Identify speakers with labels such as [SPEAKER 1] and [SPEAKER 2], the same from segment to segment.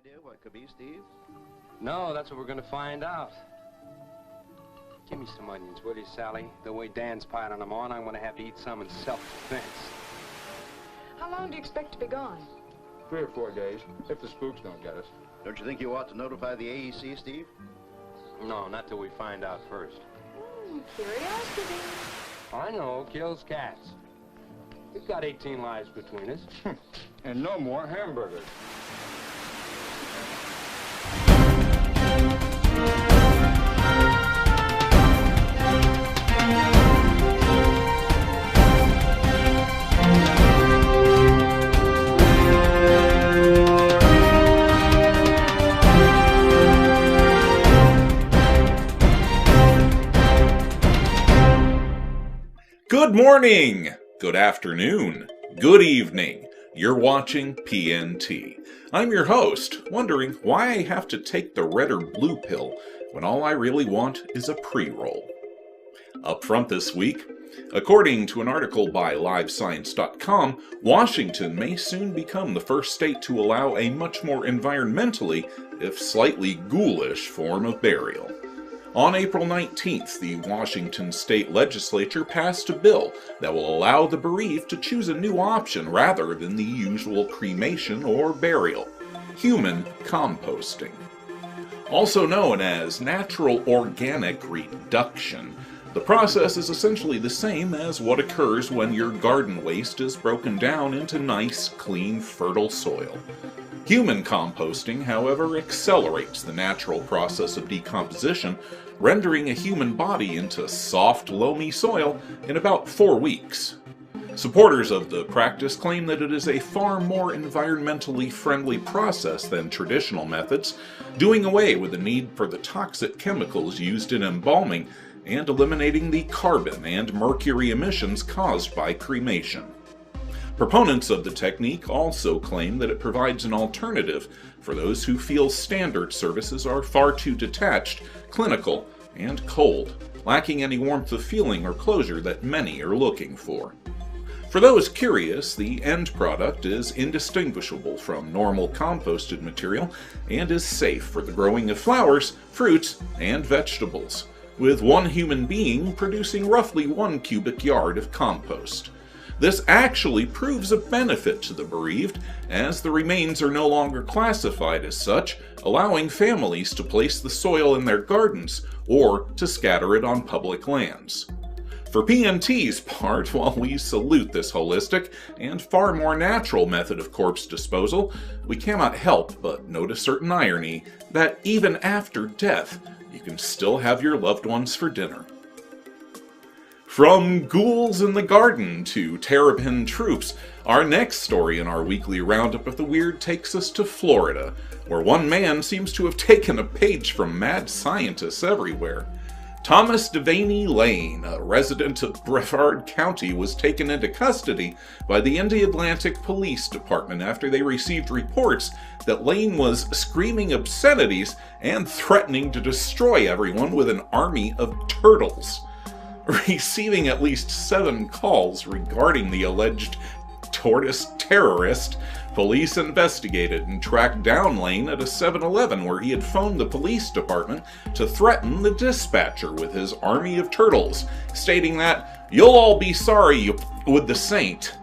[SPEAKER 1] idea what it could be, Steve?
[SPEAKER 2] No, that's what we're going to find out. Give me some onions, will you, Sally? The way Dan's piling them on, I'm going to have to eat some in self-defense.
[SPEAKER 3] How long do you expect to be gone?
[SPEAKER 4] 3 or 4 days, if the spooks don't get us.
[SPEAKER 1] Don't you think you ought to notify the AEC, Steve?
[SPEAKER 2] No, not till we find out first.
[SPEAKER 3] Curiosity.
[SPEAKER 2] I know, kills cats. We've got 18 lives between us.
[SPEAKER 4] And no more hamburgers.
[SPEAKER 5] Good morning, good afternoon, good evening. You're watching PNT. I'm your host, wondering why I have to take the red or blue pill when all I really want is a pre-roll. Up front this week, according to an article by LiveScience.com, Washington may soon become the first state to allow a much more environmentally, if slightly ghoulish, form of burial. On April 19th, the Washington State Legislature passed a bill that will allow the bereaved to choose a new option rather than the usual cremation or burial: human composting. Also known as natural organic reduction, the process is essentially the same as what occurs when your garden waste is broken down into nice, clean, fertile soil. Human composting, however, accelerates the natural process of decomposition, rendering a human body into soft, loamy soil in about 4 weeks. Supporters of the practice claim that it is a far more environmentally friendly process than traditional methods, doing away with the need for the toxic chemicals used in embalming and eliminating the carbon and mercury emissions caused by cremation. Proponents of the technique also claim that it provides an alternative for those who feel standard services are far too detached, clinical, and cold, lacking any warmth of feeling or closure that many are looking for. For those curious, the end product is indistinguishable from normal composted material and is safe for the growing of flowers, fruits, and vegetables, with one human being producing roughly 1 cubic yard of compost. This actually proves a benefit to the bereaved, as the remains are no longer classified as such, allowing families to place the soil in their gardens or to scatter it on public lands. For PNT's part, while we salute this holistic and far more natural method of corpse disposal, we cannot help but note a certain irony that even after death, you can still have your loved ones for dinner. From ghouls in the garden to terrapin troops, our next story in our weekly roundup of the weird takes us to Florida, where one man seems to have taken a page from mad scientists everywhere. Thomas Devaney Lane, a resident of Brevard County, was taken into custody by the Indian-Atlantic Police Department after they received reports that Lane was screaming obscenities and threatening to destroy everyone with an army of turtles. Receiving at least 7 calls regarding the alleged tortoise terrorist, police investigated and tracked down Lane at a 7-Eleven where he had phoned the police department to threaten the dispatcher with his army of turtles, stating that, "You'll all be sorry with the saint."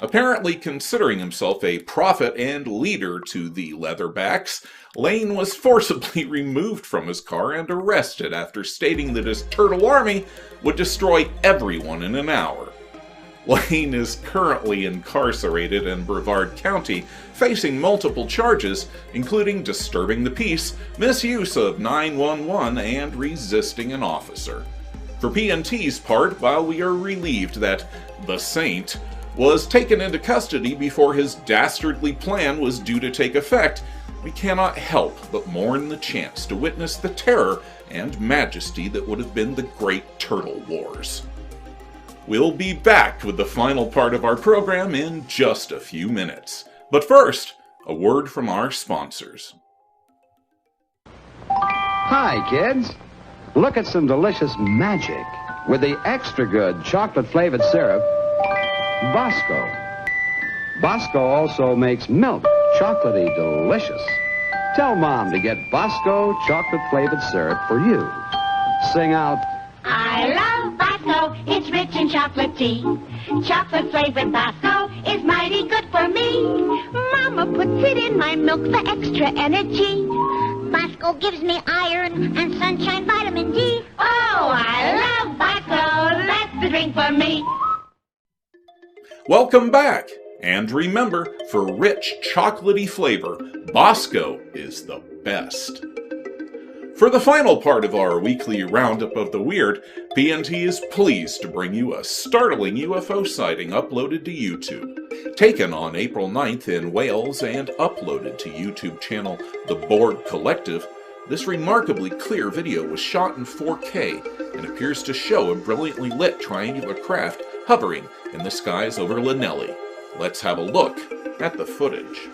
[SPEAKER 5] Apparently considering himself a prophet and leader to the Leatherbacks, Lane was forcibly removed from his car and arrested after stating that his turtle army would destroy everyone in an hour. Lane is currently incarcerated in Brevard County, facing multiple charges, including disturbing the peace, misuse of 911, and resisting an officer. For PNT's part, while we are relieved that the Saint was taken into custody before his dastardly plan was due to take effect, we cannot help but mourn the chance to witness the terror and majesty that would have been the Great Turtle Wars. We'll be back with the final part of our program in just a few minutes. But first, a word from our sponsors.
[SPEAKER 6] Hi, kids. Look at some delicious magic with the extra good chocolate-flavored syrup, Bosco. Bosco also makes milk chocolatey delicious. Tell Mom to get Bosco chocolate-flavored syrup for you. Sing out,
[SPEAKER 7] I love Bosco, it's rich in chocolate tea. Chocolate-flavored Bosco is mighty good for me. Mama puts it in my milk for extra energy. Bosco gives me iron and sunshine vitamin D. Oh, I love Bosco, that's the drink for me.
[SPEAKER 5] Welcome back! And remember, for rich, chocolatey flavor, Bosco is the best. For the final part of our weekly roundup of the weird, PNT is pleased to bring you a startling UFO sighting uploaded to YouTube. Taken on April 9th in Wales and uploaded to YouTube channel The Board Collective, this remarkably clear video was shot in 4K and appears to show a brilliantly lit triangular craft hovering in the skies over Llanelli. Let's have a look at the footage.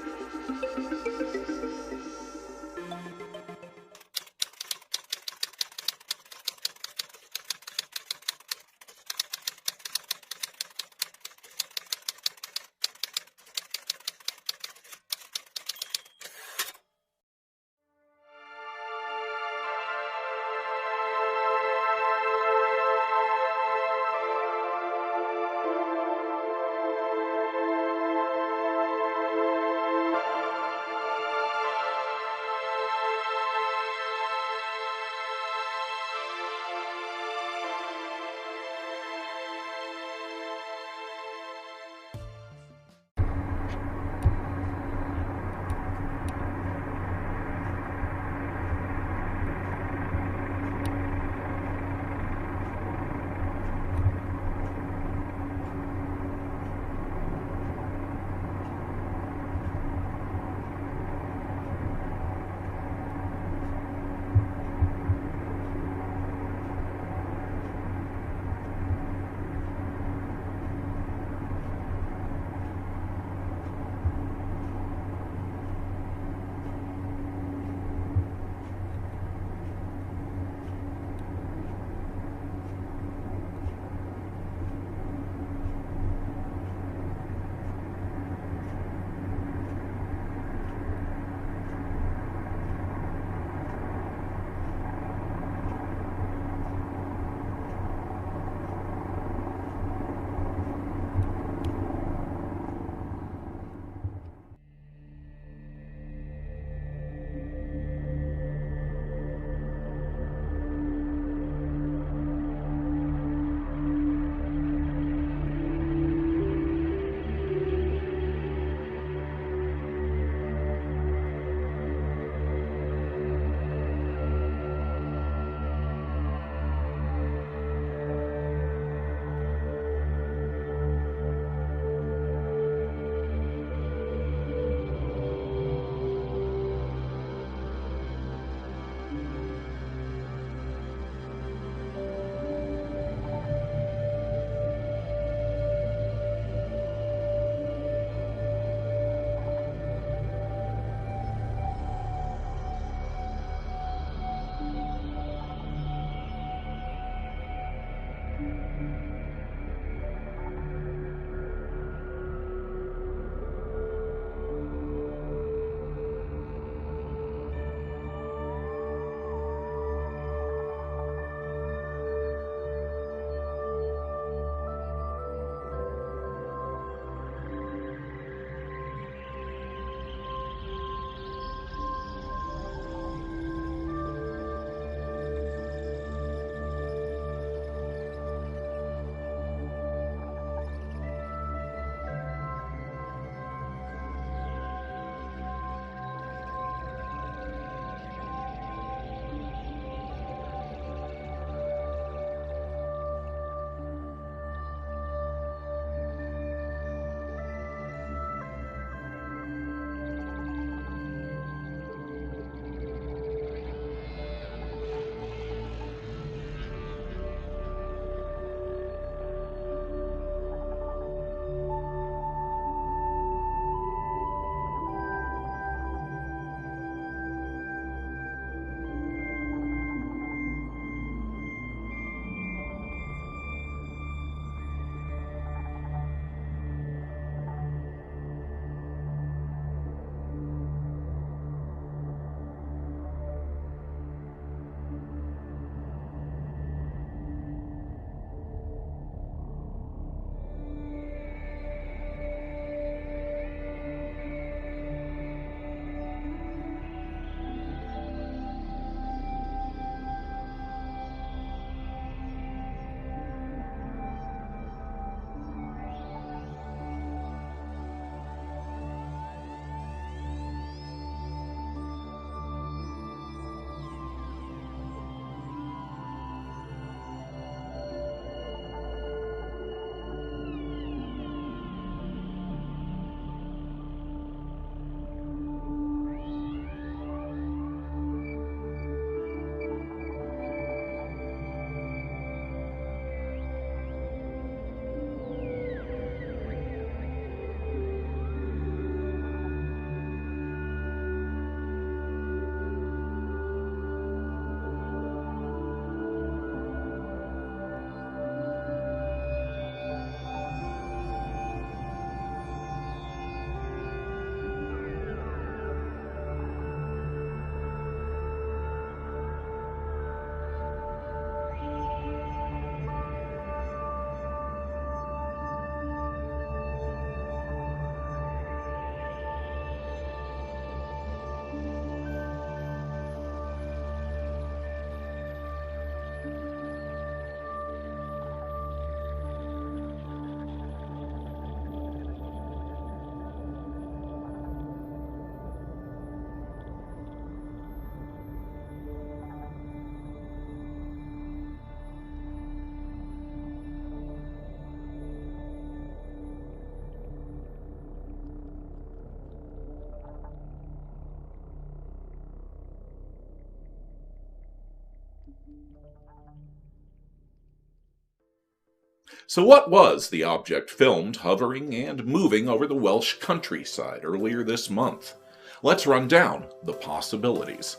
[SPEAKER 5] So what was the object filmed hovering and moving over the Welsh countryside earlier this month? Let's run down the possibilities.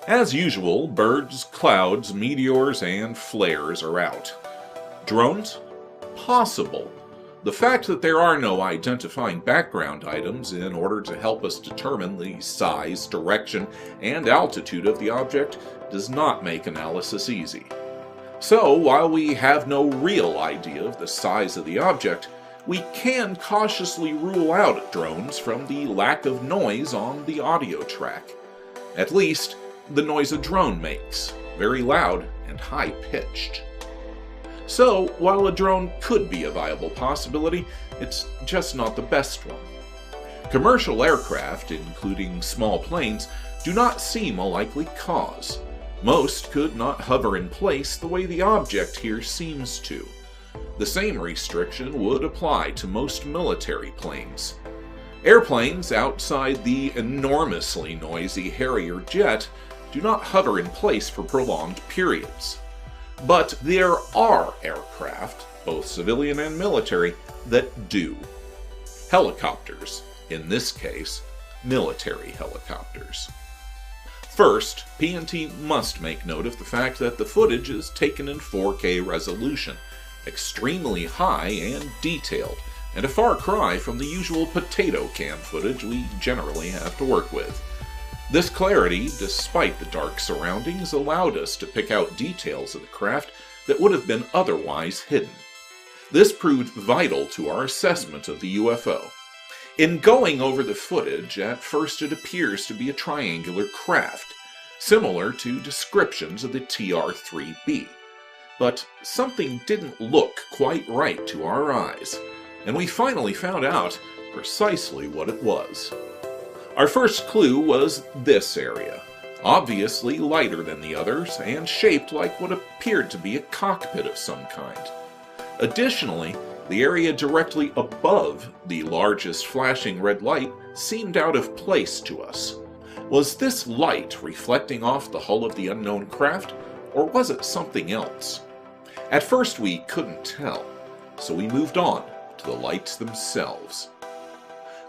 [SPEAKER 5] As usual, birds, clouds, meteors, and flares are out. Drones? Possible. The fact that there are no identifying background items in order to help us determine the size, direction, and altitude of the object does not make analysis easy. So, while we have no real idea of the size of the object, we can cautiously rule out drones from the lack of noise on the audio track. At least, the noise a drone makes, very loud and high-pitched. So, while a drone could be a viable possibility, it's just not the best one. Commercial aircraft, including small planes, do not seem a likely cause. Most could not hover in place the way the object here seems to. The same restriction would apply to most military planes. Airplanes outside the enormously noisy Harrier jet do not hover in place for prolonged periods. But there are aircraft, both civilian and military, that do. Helicopters, in this case, military helicopters. First, PNT must make note of the fact that the footage is taken in 4K resolution, extremely high and detailed, and a far cry from the usual potato can footage we generally have to work with. This clarity, despite the dark surroundings, allowed us to pick out details of the craft that would have been otherwise hidden. This proved vital to our assessment of the UFO. In going over the footage, at first it appears to be a triangular craft, similar to descriptions of the TR-3B. But something didn't look quite right to our eyes, and we finally found out precisely what it was. Our first clue was this area, obviously lighter than the others and shaped like what appeared to be a cockpit of some kind. Additionally, the area directly above the largest flashing red light seemed out of place to us. Was this light reflecting off the hull of the unknown craft, or was it something else? At first we couldn't tell, so we moved on to the lights themselves.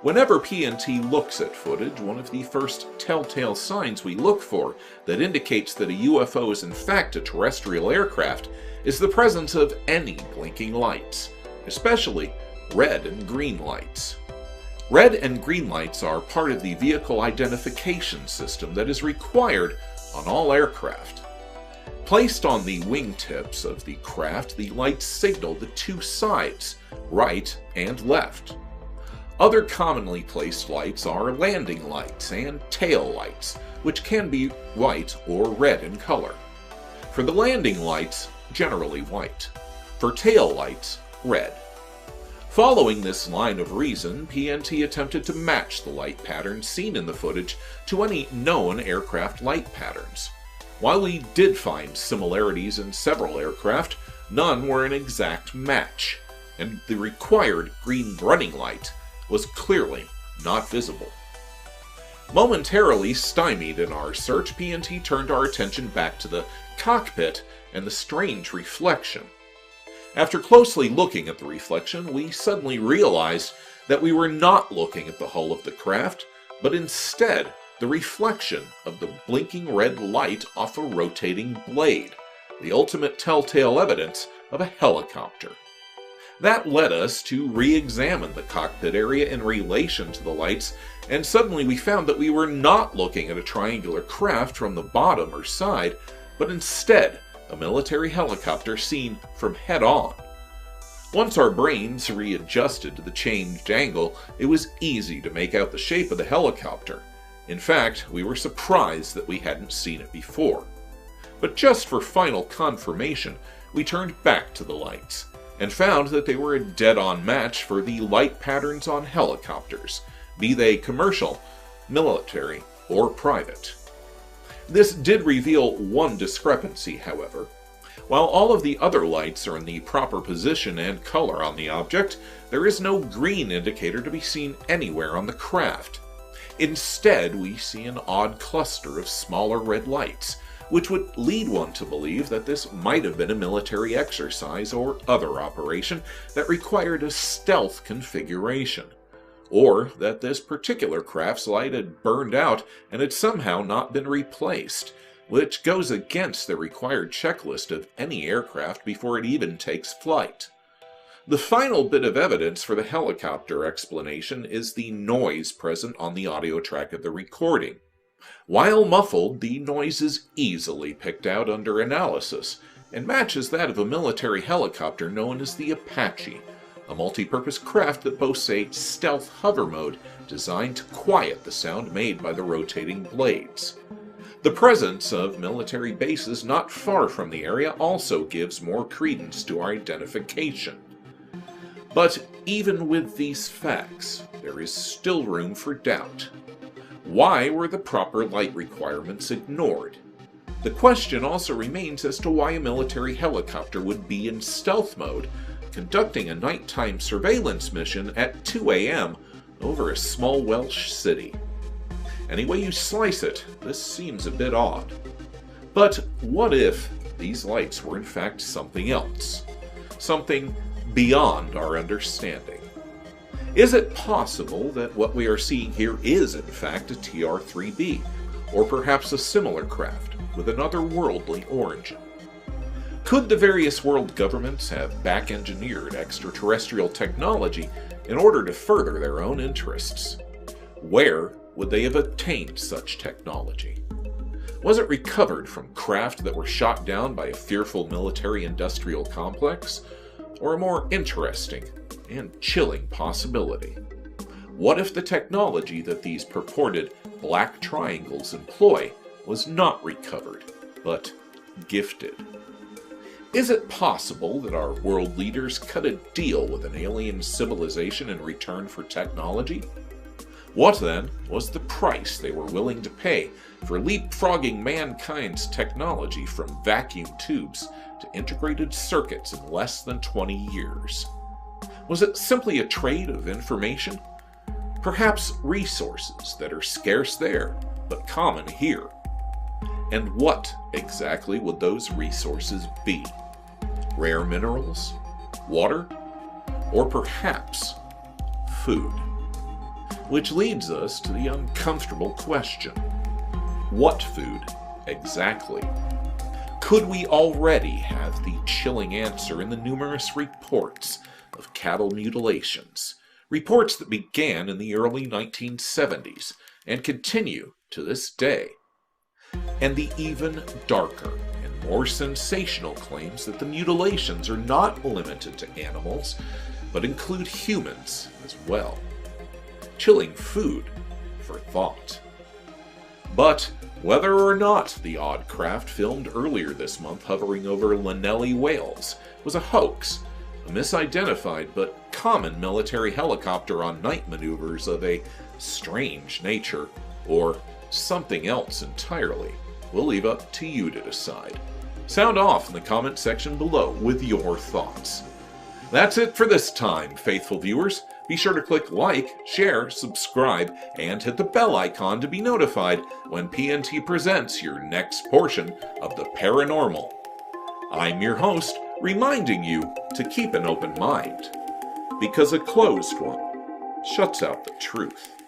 [SPEAKER 5] Whenever PNT looks at footage, one of the first telltale signs we look for that indicates that a UFO is in fact a terrestrial aircraft is the presence of any blinking lights, especially red and green lights. Red and green lights are part of the vehicle identification system that is required on all aircraft. Placed on the wingtips of the craft, the lights signal the two sides, right and left. Other commonly placed lights are landing lights and tail lights, which can be white or red in color. For the landing lights, generally white. For tail lights, red. Following this line of reason, PNT attempted to match the light patterns seen in the footage to any known aircraft light patterns. While we did find similarities in several aircraft, none were an exact match, and the required green running light was clearly not visible. Momentarily stymied in our search, PNT turned our attention back to the cockpit and the strange reflection. After closely looking at the reflection, we suddenly realized that we were not looking at the hull of the craft, but instead the reflection of the blinking red light off a rotating blade, the ultimate telltale evidence of a helicopter. That led us to re-examine the cockpit area in relation to the lights, and suddenly we found that we were not looking at a triangular craft from the bottom or side, but instead a military helicopter seen from head-on. Once our brains readjusted to the changed angle, it was easy to make out the shape of the helicopter. In fact, we were surprised that we hadn't seen it before. But just for final confirmation, we turned back to the lights, and found that they were a dead-on match for the light patterns on helicopters, be they commercial, military, or private. This did reveal one discrepancy, however. While all of the other lights are in the proper position and color on the object, there is no green indicator to be seen anywhere on the craft. Instead, we see an odd cluster of smaller red lights, which would lead one to believe that this might have been a military exercise or other operation that required a stealth configuration, or that this particular craft's light had burned out and had somehow not been replaced, which goes against the required checklist of any aircraft before it even takes flight. The final bit of evidence for the helicopter explanation is the noise present on the audio track of the recording. While muffled, the noise is easily picked out under analysis and matches that of a military helicopter known as the Apache, a multi-purpose craft that boasts a stealth hover mode designed to quiet the sound made by the rotating blades. The presence of military bases not far from the area also gives more credence to our identification. But even with these facts, there is still room for doubt. Why were the proper light requirements ignored? The question also remains as to why a military helicopter would be in stealth mode, conducting a nighttime surveillance mission at 2 a.m. over a small Welsh city. Any way you slice it, this seems a bit odd. But what if these lights were in fact something else? Something beyond our understanding? Is it possible that what we are seeing here is in fact a TR-3B, or perhaps a similar craft with another worldly origin? Could the various world governments have back-engineered extraterrestrial technology in order to further their own interests? Where would they have obtained such technology? Was it recovered from craft that were shot down by a fearful military-industrial complex? Or a more interesting and chilling possibility? What if the technology that these purported black triangles employ was not recovered, but gifted? Is it possible that our world leaders cut a deal with an alien civilization in return for technology? What then was the price they were willing to pay for leapfrogging mankind's technology from vacuum tubes to integrated circuits in less than 20 years? Was it simply a trade of information? Perhaps resources that are scarce there, but common here? And what exactly would those resources be? Rare minerals? Water? Or perhaps food? Which leads us to the uncomfortable question: what food exactly? Could we already have the chilling answer in the numerous reports of cattle mutilations, reports that began in the early 1970s and continue to this day, and the even darker and more sensational claims that the mutilations are not limited to animals, but include humans as well? Chilling food for thought. But whether or not the odd craft filmed earlier this month hovering over Llanelli, Wales, was a hoax, a misidentified but common military helicopter on night maneuvers of a strange nature, or something else entirely, we'll leave up to you to decide. Sound off in the comment section below with your thoughts. That's it for this time, faithful viewers. Be sure to click like, share, subscribe, and hit the bell icon to be notified when PNT presents your next portion of the paranormal. I'm your host, reminding you to keep an open mind, because a closed one shuts out the truth.